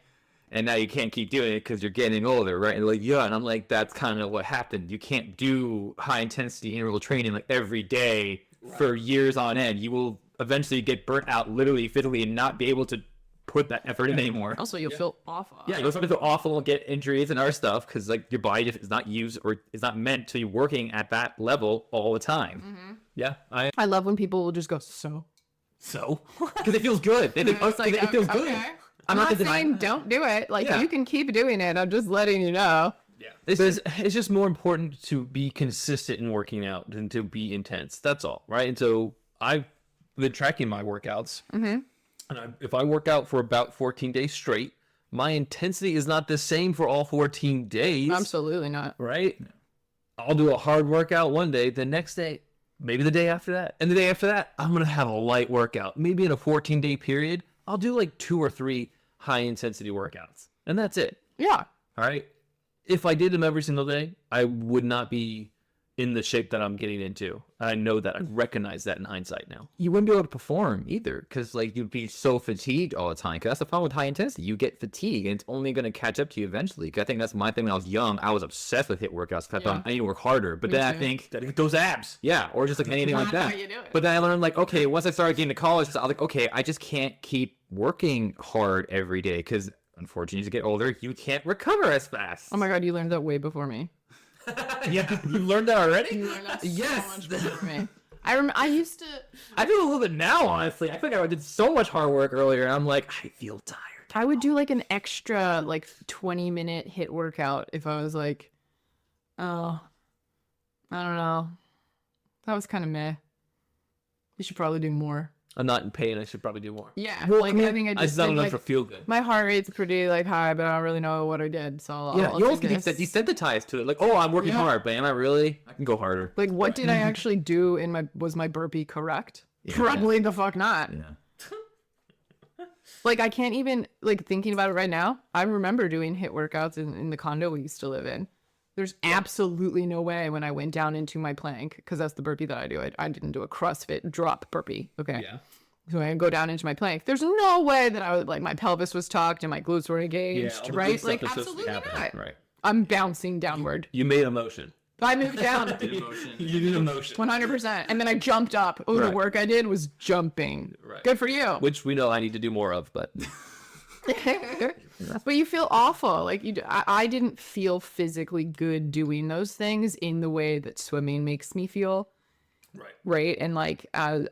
and now you can't keep doing it because you're getting older, right? And like, yeah, and I'm like, that's kind of what happened. You can't do high intensity interval training like every day for years on end. You will eventually get burnt out, literally, physically, and not be able to put that effort in anymore. Also, you'll feel awful. Yeah, you'll start to feel awful and get injuries and other stuff because like your body just is not used or is not meant to be working at that level all the time. Yeah, I love when people will just go, so Because it feels good. It feels good. okay. I'm not saying don't do it. Like, Yeah. you can keep doing it. I'm just letting you know. yeah. It's just more important to be consistent in working out than to be intense. That's all, right? And so I've been tracking my workouts, and if I work out for about 14 days straight, my intensity is not the same for all 14 days. Absolutely not. Right? I'll do a hard workout one day, the next day, maybe the day after that, and the day after that, I'm gonna have a light workout. Maybe in a 14-day period, I'll do like 2 or 3 high intensity workouts, and that's it. Yeah. All right. If I did them every single day, I would not be in the shape that I'm getting into. I know that. I recognize that in hindsight now. You wouldn't be able to perform either because like you'd be so fatigued all the time. Because that's the problem with high intensity. You get fatigued and it's only going to catch up to you eventually. 'Cause I think that's my thing when I was young. I was obsessed with HIIT workouts. 'Cause I thought I need to work harder. But then I think Gotta get those abs. yeah, or just like anything like that. how you do it. But then I learned like, okay, once I started getting to college, I was like, okay, I just can't keep working hard every day because unfortunately, as you get older, you can't recover as fast. Oh my God, you learned that way before me. Yeah, you learned that already? You learned that Yes. so much before me. I used to. I feel a little bit now, honestly. I feel like I did so much hard work earlier, and I'm like, I feel tired. I would do like an extra 20-minute HIIT workout if I was like, oh, I don't know. That was kind of meh. You should probably do more. I'm not in pain. I should probably do more. Yeah. Well, I think I I just just not think, enough to feel good. my heart rate's pretty high, but I don't really know what I did. So I'll Yeah, you do also get this. desensitized to it. Like, oh, I'm working hard, but am I really? I can go harder. Like, what did I actually do was my burpee correct? Probably the fuck not. Yeah. Like, I can't even, thinking about it right now, I remember doing HIIT workouts in the condo we used to live in. There's absolutely no way when I went down into my plank, because that's the burpee that I do. I didn't do a CrossFit drop burpee. Okay. Yeah. So I go down into my plank. There's no way that I would, my pelvis was tucked and my glutes were engaged, all the good right? stuff Like, that's supposed to be absolutely not. happening. Right. I'm bouncing downward. You made a motion. I moved down. You did a motion. 100%. And then I jumped up. Oh, the Right. work I did was jumping. Right. Good for you. Which we know I need to do more of, but But you feel awful. I didn't feel physically good doing those things in the way that swimming makes me feel. right. Right. And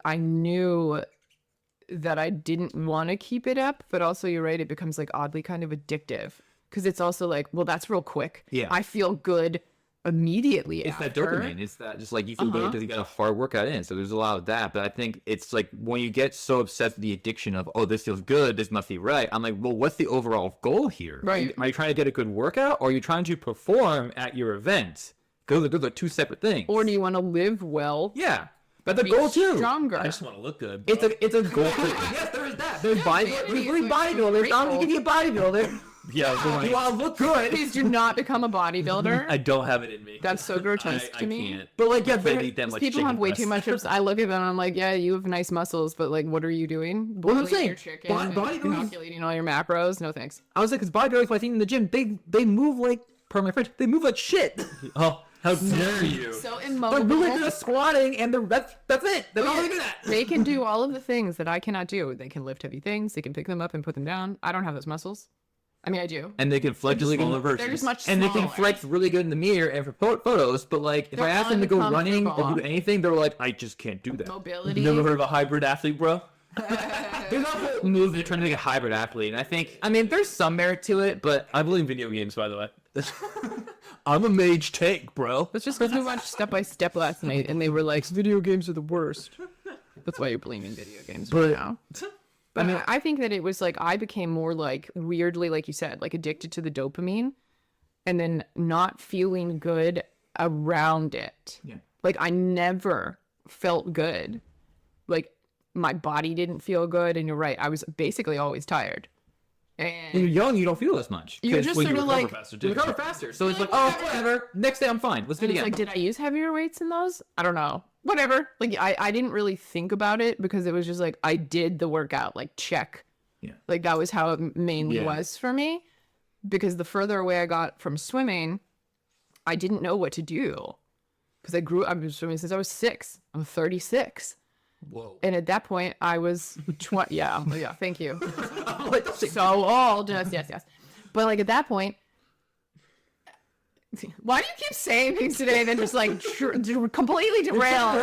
I knew that I didn't want to keep it up, but also you're right. It becomes oddly kind of addictive because it's also well, that's real quick. Yeah. I feel good immediately. It's that after. dopamine. It's that just you feel good because you got a hard workout in. So there's a lot of that. But I think it's when you get so obsessed with the addiction of, oh, this feels good, this must be right. I'm like, well, what's the overall goal here? Right. Are you trying to get a good workout or are you trying to perform at your event? Because those are two separate things. Or do you want to live well? yeah. That's the Be goal too. stronger. I just want to look good. It's a goal. Yes, there is that. There's bodybuilders. great I'm goal. gonna be a bodybuilder. Yeah, You want to look good. Please do not become a bodybuilder. I don't have it in me. That's so grotesque I to me. can't. But I there- need that much People chicken have way breast. too much. I look at them and I'm like, yeah, you have nice muscles, but what are you doing? I'm Boiling saying, your chicken, and bodybuilders- calculating all your macros. No thanks. I was like, because bodybuilders, when I think in the gym, they move per my French, they move like shit. Oh, how dare you? So They're immobile. really good at squatting, and that's it. They're all really good at. They can do all of the things that I cannot do. They can lift heavy things. They can pick them up and put them down. I don't have those muscles. I mean, I do. And they can flex really Smaller good. versions. They're just much And they smaller. can flex really good in the mirror and for photos. But if They're I ask them to go running or uncomfortable. do anything, they're like, I just can't do that. Mobility. You never heard of a hybrid athlete, bro? There's not a whole move they're trying to make a hybrid athlete, and I mean, there's some merit to it, but I believe in video games, by the way. I'm a mage tank, bro. That's just because we watched Step by Step last night, and they were like, "Video games are the worst." That's why you're playing in video games right now. But I think that it was I became more weirdly, like you said, addicted to the dopamine, and then not feeling good around it. Yeah. I never felt good. My body didn't feel good, and you're right. I was basically always tired. When you're young, you don't feel as much. You're 'Cause just when sort you of recover like- faster, you recover faster. So it's like, oh, whatever. Next day, I'm fine. Let's do it It's again. like, did I use heavier weights in those? I don't know. Whatever. Like, I didn't really think about it because it was just like, I did the workout, like, check. Yeah. Like, that was how it mainly was for me. Because the further away I got from swimming, I didn't know what to do. Because I've been swimming since I was 6. I'm 36. Whoa. And at that point, I was 20. Yeah, thank you. So old. Yes. But like at that point, why do you keep saying things today that just like completely derail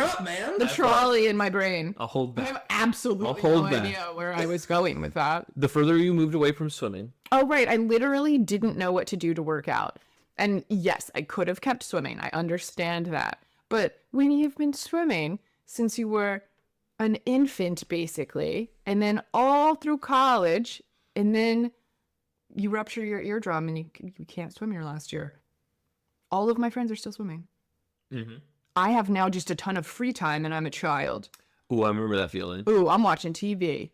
the trolley in my brain? I'll hold I back. have absolutely I'll hold no back. idea where I was going with that. The further you moved away from swimming, Oh, right. I literally didn't know what to do to work out. And yes, I could have kept swimming. I understand that. But when you've been swimming since you were an infant, basically, and then all through college, and then you rupture your eardrum and you can't swim your last year, all of my friends are still swimming. Mhm. I have now just a ton of free time and I'm a child. Ooh, I remember that feeling. Ooh, I'm watching TV.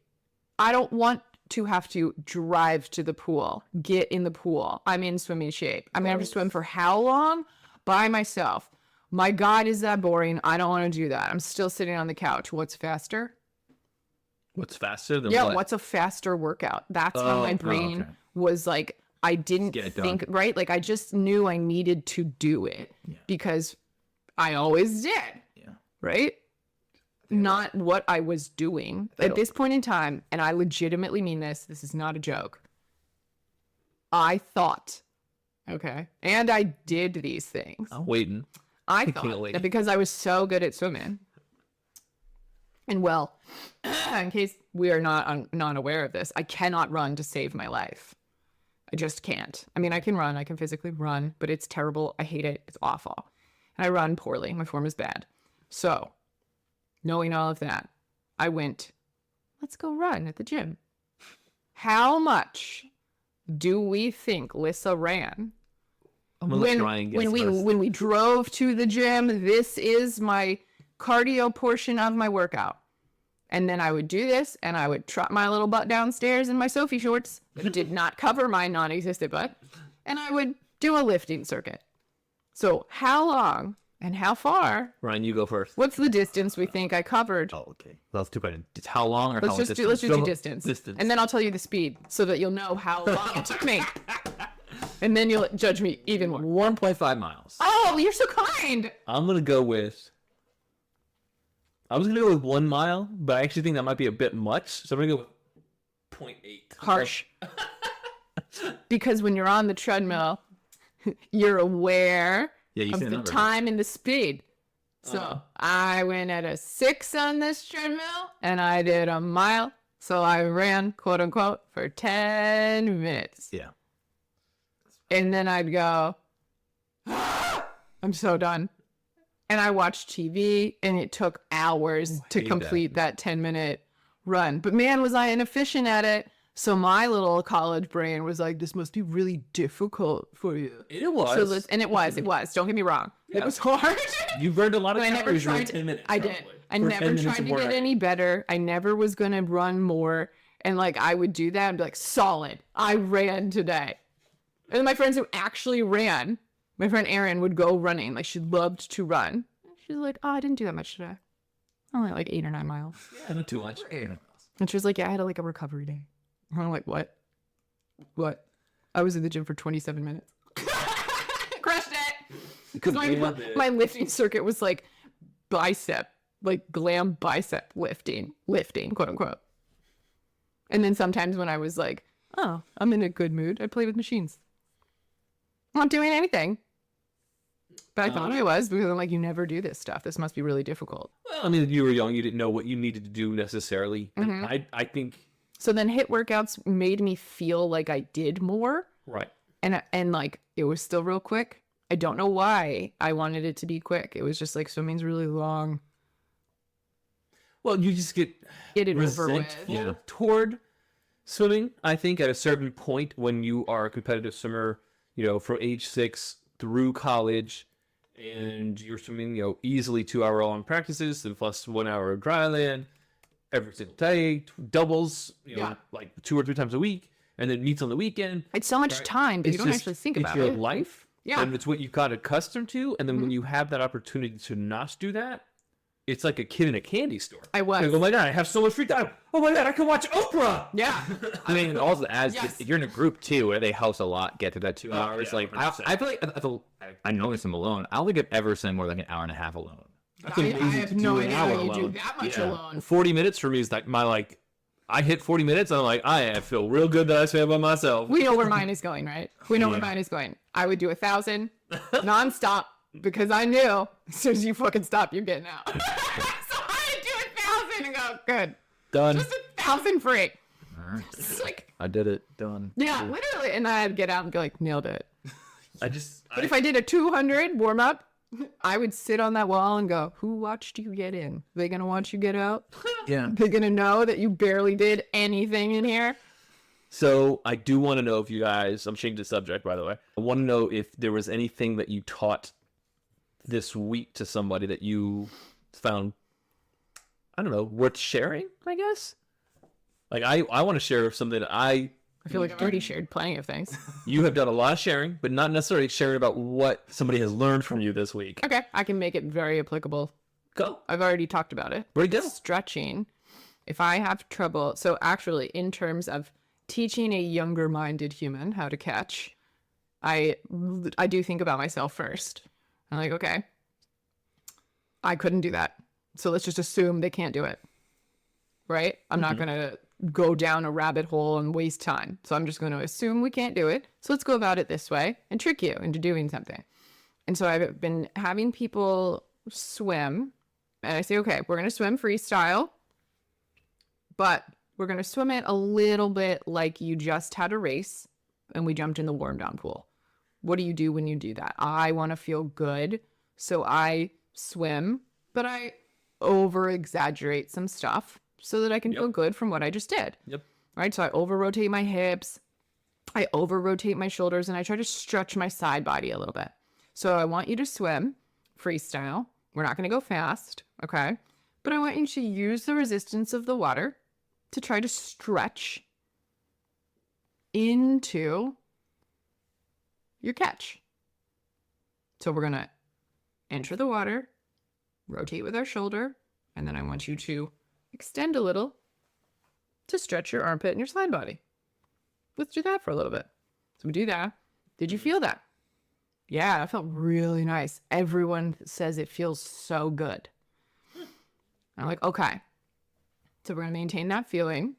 I don't want to have to drive to the pool, get in the pool. I'm in swimming shape. I'm gonna have to swim for how long? By myself. My God, is that boring? I don't want to do that. I'm still sitting on the couch. What's faster? What's faster than Yeah, what? what's a faster workout? That's when my brain okay. was like, I didn't Get it done. think, right? Like I just knew I needed to do it because I always did. Yeah. Right? Not what I was doing at this point in time, and I legitimately mean this is not a joke. I thought, okay, and I did these things. I'm waiting. I can't thought wait. that because I was so good at swimming, and well, in case we are not aware of this, I cannot run to save my life. I just can't. I mean, I can run, I can physically run, but it's terrible. I hate it. It's awful. And I run poorly. My form is bad. So, knowing all of that, I went, let's go run at the gym. How much do we think Lissa ran? I'm gonna let Ryan guess first. When we drove to the gym, this is my cardio portion of my workout. And then I would do this, and I would trot my little butt downstairs in my Sophie shorts that did not cover my non-existent butt, and I would do a lifting circuit. So how long and how far? Ryan, you go first. What's the distance we think I covered? Oh, okay. That's too bad. It's how long or Let's how just distance? do distance. And then I'll tell you the speed so that you'll know how long it took me. And then you'll judge me even more. 1.5 miles. Oh, you're so kind. I'm gonna go with. I was gonna go with 1 mile, but I actually think that might be a bit much. So I'm gonna go with 0.8. Harsh. Because when you're on the treadmill, you're aware Yeah, you of see the the number. time and the speed. So I went at a 6 on this treadmill and I did a mile. So I ran, quote unquote, for 10 minutes. Yeah. And then I'd go, I'm so done. And I watched TV and it took hours to hate complete that 10-minute run. But man, was I inefficient at it. So my little college brain was like, this must be really difficult for you. It was. So and it was. Don't get me wrong. It was hard. You burned a lot of But I never calories in tried 10 minutes. I did. probably. I For 10 never minutes tried of to get work. any better. I never was going to run more. And like, I would do that and be like, solid. I ran today. And then my friends who actually ran, my friend Erin would go running. Like, she loved to run. She's like, oh, I didn't do that much today. Only like 8 or 9 miles. Yeah, not too much. And she was like, yeah, I had like a recovery day. And I'm like, what? What? I was in the gym for 27 minutes. Crushed it. Because My lifting circuit was like bicep, like glam bicep lifting, quote unquote. And then sometimes when I was like, oh, I'm in a good mood, I'd play with machines. I'm not doing anything. But I thought I was because I'm like, you never do this stuff. This must be really difficult. Well, I mean, you were young. You didn't know what you needed to do necessarily. And I think, So then HIIT workouts made me feel like I did more. right. And like it was still real quick. I don't know why I wanted it to be quick. It was just like swimming's really long. Well, you just get Get it over with. resentful toward swimming. I think at a certain point when you are a competitive swimmer, you know, from age 6 through college, and you're swimming, you know, easily 2-hour long practices and plus 1 hour of dry land every single day, doubles, you know, Yeah. like 2 or 3 times a week. and then meets on the weekend. It's so much time, but you don't actually think about it's your it. life. Yeah. And it's what you got accustomed to. And then when you have that opportunity to not do that, it's like a kid in a candy store. I was. Like, oh my God, I have so much free time. Oh my God, I can watch Oprah. Yeah. I mean, also as Yes. if you're in a group too, where they house a lot, get to that 2 hours. yeah, like 100%. I feel like I know I'm alone. I don't think I've ever spent more than an hour and a half alone. That's I amazing have to no do an idea hour how you do alone. that much Yeah. alone. 40 minutes for me is like I hit 40 minutes and I'm like, I feel real good that I spent by myself. We know where mine is going, right? We know where mine is going. I would do 1,000 nonstop because I knew as soon as you fucking stop, you're getting out. So I would do 1,000 and go, good. Done. Just 1,000 free. All right. It's like, I did it. Done. yeah, literally. And then I'd get out and be like, nailed it. But If I did a 200 warm up, I would sit on that wall and go, who watched you get in? They gonna watch you get out? Yeah. They gonna know that you barely did anything in here? So I do want to know if you guys, I'm changing the subject, by the way. I want to know if there was anything that you taught this week to somebody that you found, I don't know, worth sharing, I guess? Like, I want to share something that I feel like I've already shared plenty of things. you have done a lot of sharing, but not necessarily sharing about what somebody has learned from you this week. Okay, I can make it very applicable. Go. I've already talked about it. Break down. Stretching. If I have trouble, so actually, in terms of teaching a younger minded human how to catch, I do think about myself first. I'm like, okay, I couldn't do that. So let's just assume they can't do it. Right? I'm not going to go down a rabbit hole and waste time. So I'm just going to assume we can't do it. So let's go about it this way and trick you into doing something. And so I've been having people swim, and I say, okay, we're going to swim freestyle, but we're going to swim it a little bit like you just had a race and we jumped in the warm down pool. What do you do when you do that? I want to feel good. So I swim, but I over exaggerate some stuff so that I can feel good from what I just did. Yep. Right? So I over rotate my hips, I over rotate my shoulders, and I try to stretch my side body a little bit. So I want you to swim freestyle. We're not going to go fast, okay? But I want you to use the resistance of the water to try to stretch into your catch. So we're going to enter the water, rotate with our shoulder, and then I want you to extend a little to stretch your armpit and your side body. Let's do that for a little bit. So we do that. Did you feel that? Yeah, that felt really nice. Everyone says it feels so good. I'm like, okay. So we're going to maintain that feeling.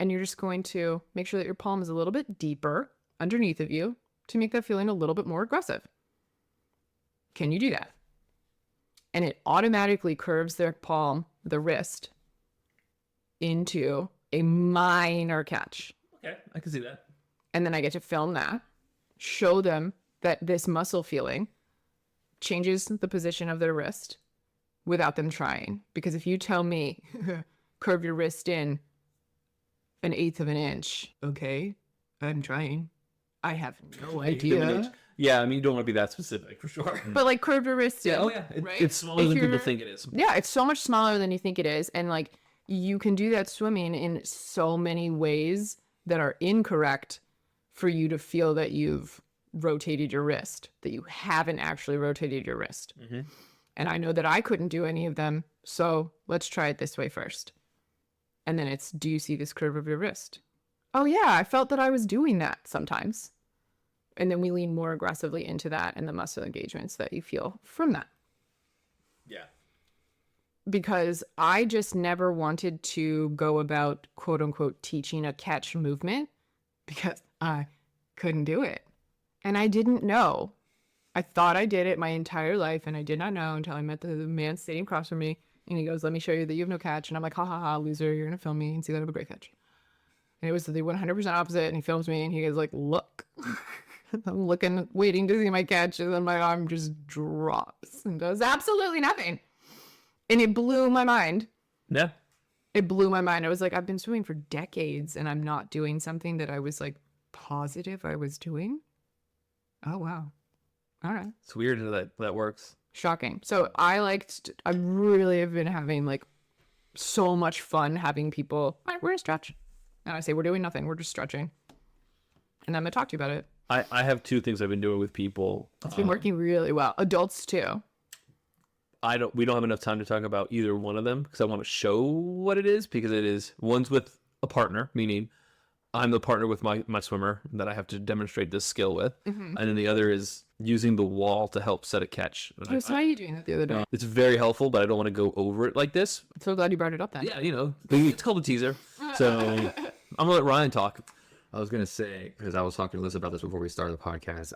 And you're just going to make sure that your palm is a little bit deeper underneath of you to make that feeling a little bit more aggressive. Can you do that? And it automatically curves their palm, the wrist, into a minor catch. Okay, I can see that. And then I get to film that, show them that this muscle feeling changes the position of their wrist without them trying. Because if you tell me, curve your wrist in 1/8 of an inch, okay, I'm trying. I have no idea. Yeah, I mean, you don't want to be that specific for sure. But like curve your wrist in. Right? It's smaller If than people you're- think it is. Yeah, it's so much smaller than you think it is. And like you can do that swimming in so many ways that are incorrect for you to feel that you've rotated your wrist, that you haven't actually rotated your wrist. Mm-hmm. And I know that I couldn't do any of them. So let's try it this way first. And then it's, do you see this curve of your wrist? Oh yeah, I felt that I was doing that sometimes. And then we lean more aggressively into that and the muscle engagements that you feel from that. Yeah. Because I just never wanted to go about quote unquote teaching a catch movement because I couldn't do it. And I didn't know. I thought I did it my entire life and I did not know until I met the man sitting across from me and he goes, let me show you that you have no catch. And I'm like, ha ha ha, loser, you're going to film me and see that I have a great catch. And it was the 100% opposite. And he films me and he goes like, look. I'm looking, waiting to see my catch, and then my arm just drops and does absolutely nothing. And it blew my mind. Yeah. It blew my mind. I was like, I've been swimming for decades, and I'm not doing something that I was like positive I was doing. Oh, wow. All right. It's weird how that works. Shocking. So I really have been having like so much fun having people, all right, we're going to stretch. And I say, we're doing nothing. We're just stretching. And I'm going to talk to you about it. I have two things I've been doing with people. It's been working really well. Adults too. We don't have enough time to talk about either one of them because I want to show what it is, because it is, one's with a partner, meaning I'm the partner with my swimmer that I have to demonstrate this skill with. And then the other is using the wall to help set a catch. And I saw you doing that the other day. it's very helpful, but I don't want to go over it like this. I'm so glad you brought it up then. Yeah, it's called a teaser. So I'm gonna let Ryan talk. I was gonna say, because I was talking to Liz about this before we started the podcast.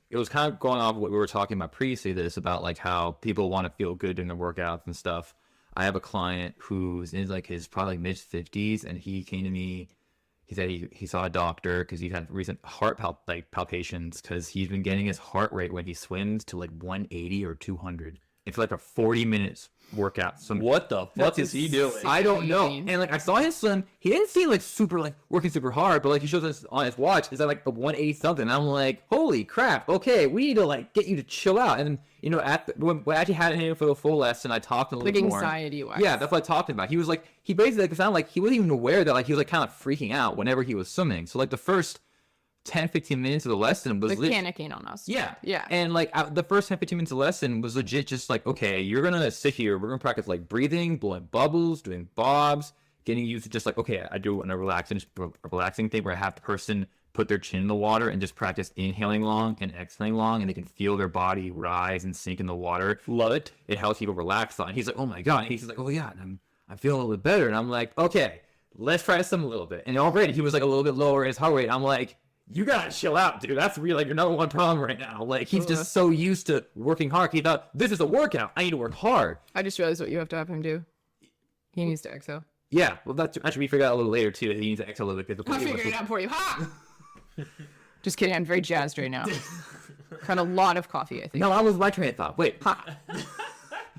It was kind of going off what we were talking about previously. This about like how people want to feel good during their workouts and stuff. I have a client who's in like his probably mid 50s, and he came to me. He said he saw a doctor because he had recent heart palpitations because he's been getting his heart rate when he swims to like 180 or 200. It's like a 40 minutes workout. So What the fuck is he doing? I don't know. Insane. And like I saw him swim, he didn't seem like super like working super hard, but like he shows us on his watch is at like the 180 something. And I'm like, holy crap! Okay, we need to like get you to chill out. And when I actually had him for the full lesson, I talked a little Like bit more. anxiety wise. Yeah, that's what I talked about. He was like, he basically like, it sounded like he wasn't even aware that like he was like kind of freaking out whenever he was swimming. So like the first 10-15 minutes of the lesson was Like panicking on us. yeah. Yeah. And like the first 10-15 minutes of the lesson was legit just like, okay, you're going to sit here. We're going to practice like breathing, blowing bubbles, doing bobs, getting used to just like, okay, I do a relaxing thing where I have the person put their chin in the water and just practice inhaling long and exhaling long, and they can feel their body rise and sink in the water. Love it. It helps people relax. And he's like, oh my God. And he's like, oh yeah, and I'm feeling a little bit better. And I'm like, okay, let's try some a little bit. And already he was like a little bit lower in his heart rate. I'm like, you gotta chill out, dude. That's really like your number one problem right now. Like he's just so used to working hard. He thought, this is a workout. I need to work hard. I just realized what you have to have him do. He needs to exhale. Yeah, well, that's actually we figured out a little later too. That he needs to exhale a little bit. I'll figure it out for you. Ha! Just kidding. I'm very jazzed right now. Had a lot of coffee, I think. No, I was my train of thought. Wait, Ha!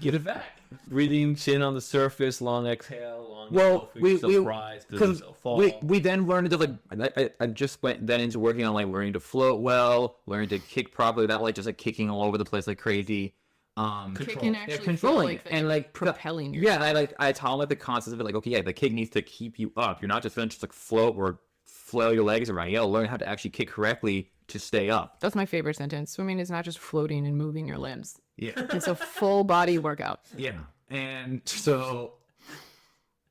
Get it back. Breathing, chin on the surface, long exhale, long well, surprise, because fall. we then learned to like I just went then into working on like learning to float well, learning to kick properly. That like just like kicking all over the place like crazy. Kicking actually feel controlling like and like propelling Yeah, and I taught him like the concept of it, like, okay, yeah, the kick needs to keep you up. You're not just gonna just like float or flail your legs around. You gotta learn how to actually kick correctly to stay up. That's my favorite sentence. Swimming is not just floating and moving your limbs. Yeah. It's a full body workout. Yeah. And so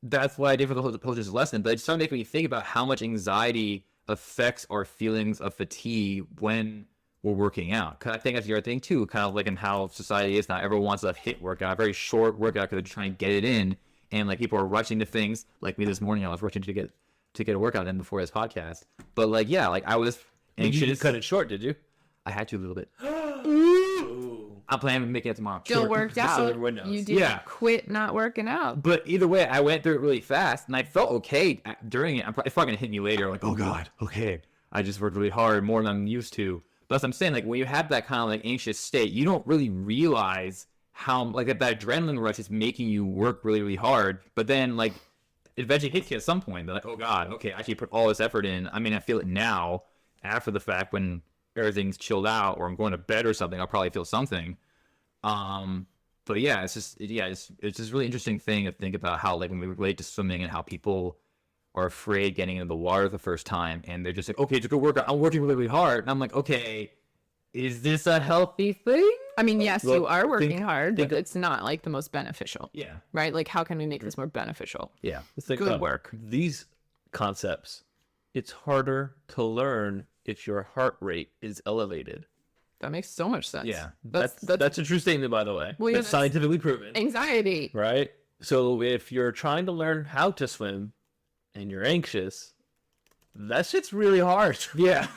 that's what I did for the whole this lesson. But it started making me think about how much anxiety affects our feelings of fatigue when we're working out. Because I think that's the other thing too, kind of like in how society is now. Everyone wants a HIIT workout, a very short workout because they're trying to get it in. And like people are rushing to things. Like me this morning, I was rushing to get a workout in before this podcast. But like, yeah, like I was You anxious. didn't cut it short, did you? I had to a little bit. I'm planning on making it tomorrow. Still worked just so out. everyone knows. You didn't Yeah. quit not working out. But either way, I went through it really fast, and I felt okay during it. It's probably gonna hit me later, like, oh god, okay, I just worked really hard, more than I'm used to. But as I'm saying, like when you have that kind of like anxious state, you don't really realize how like that adrenaline rush is making you work really, really hard. But then like it eventually hits you at some point. They're like, oh god, okay, I actually put all this effort in. I mean, I feel it now after the fact when everything's chilled out or I'm going to bed or something. I'll probably feel something. But yeah, it's just a really interesting thing to think about how like when we relate to swimming and how people are afraid getting into the water the first time and they're just like, okay, just go work out. I'm working really, really hard. And I'm like, okay, is this a healthy thing? I mean, yes, Well, you are working hard, think- but it's not like the most beneficial, Yeah. right? Like, how can we make this more beneficial? Yeah. Let's think Good about work. These concepts, it's harder to learn if your heart rate is elevated. That makes so much sense. Yeah, That's that's a true statement, by the way. Well, yeah, It's that's- scientifically proven, anxiety. right? So if you're trying to learn how to swim and you're anxious, that shit's really hard. Yeah.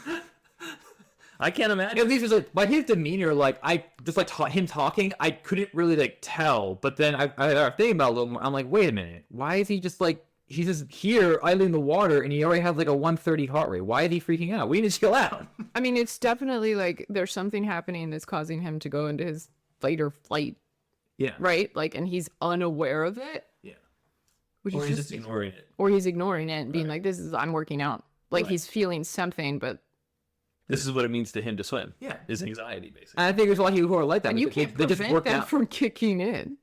I can't imagine. At least it's like by his demeanor, like I just like him talking, I couldn't really like tell. But then I thinking about it a little more. I'm like, wait a minute, why is he just like he's just here idling in the water and he already has like a 130 heart rate? Why is he freaking out? We need to chill out. I mean, it's definitely like there's something happening that's causing him to go into his fight or flight, Yeah. right? Like, and he's unaware of it, Yeah. which Or is he's just, just ignoring it. or he's ignoring it and being like, "This is I'm working out." Like he's feeling something, but This is what it means to him to swim. Yeah. Is anxiety, basically. And I think there's a lot of people who are like that. and you because can't they just prevent work that out. from kicking in.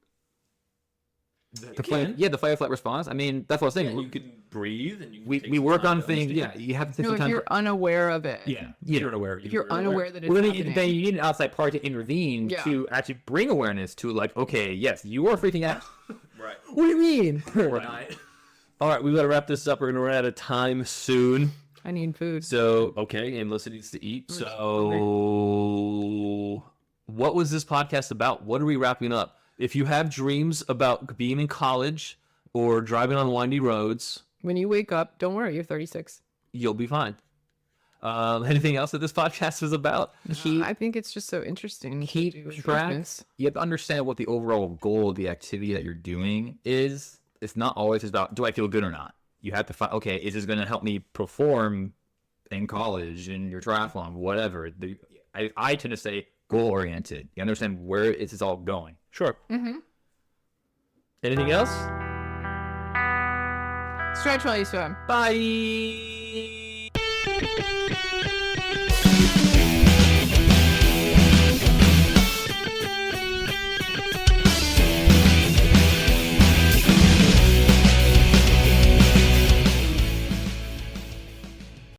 The fight or flight response. I mean, that's what I was saying. You can breathe and you We take we some work time on to things. understand. Yeah, you have to take No, some if time. you're unaware of it. Yeah, Yeah. you're unaware. If you're unaware that it's Well, happening. then you need an outside party to intervene Yeah. to actually bring awareness to, like, okay, yes, you are freaking out. Right. What do you mean? Right. All right, we got to wrap this up. We're gonna run out of time soon. I need food. So okay, and Melissa needs to eat. So what was this podcast about? What are we wrapping up? If you have dreams about being in college or driving on windy roads, When you wake up, don't worry, you're 36. you'll be fine. Anything else that this podcast was about? I think it's just so interesting. to do Keep track. improvements. You have to understand what the overall goal of the activity that you're doing is. It's not always about, do I feel good or not? You have to find, okay, is this going to help me perform in college, in your triathlon, whatever. I tend to say goal-oriented. You understand where is this all going. Sure. Anything else? Stretch while you swim. Bye.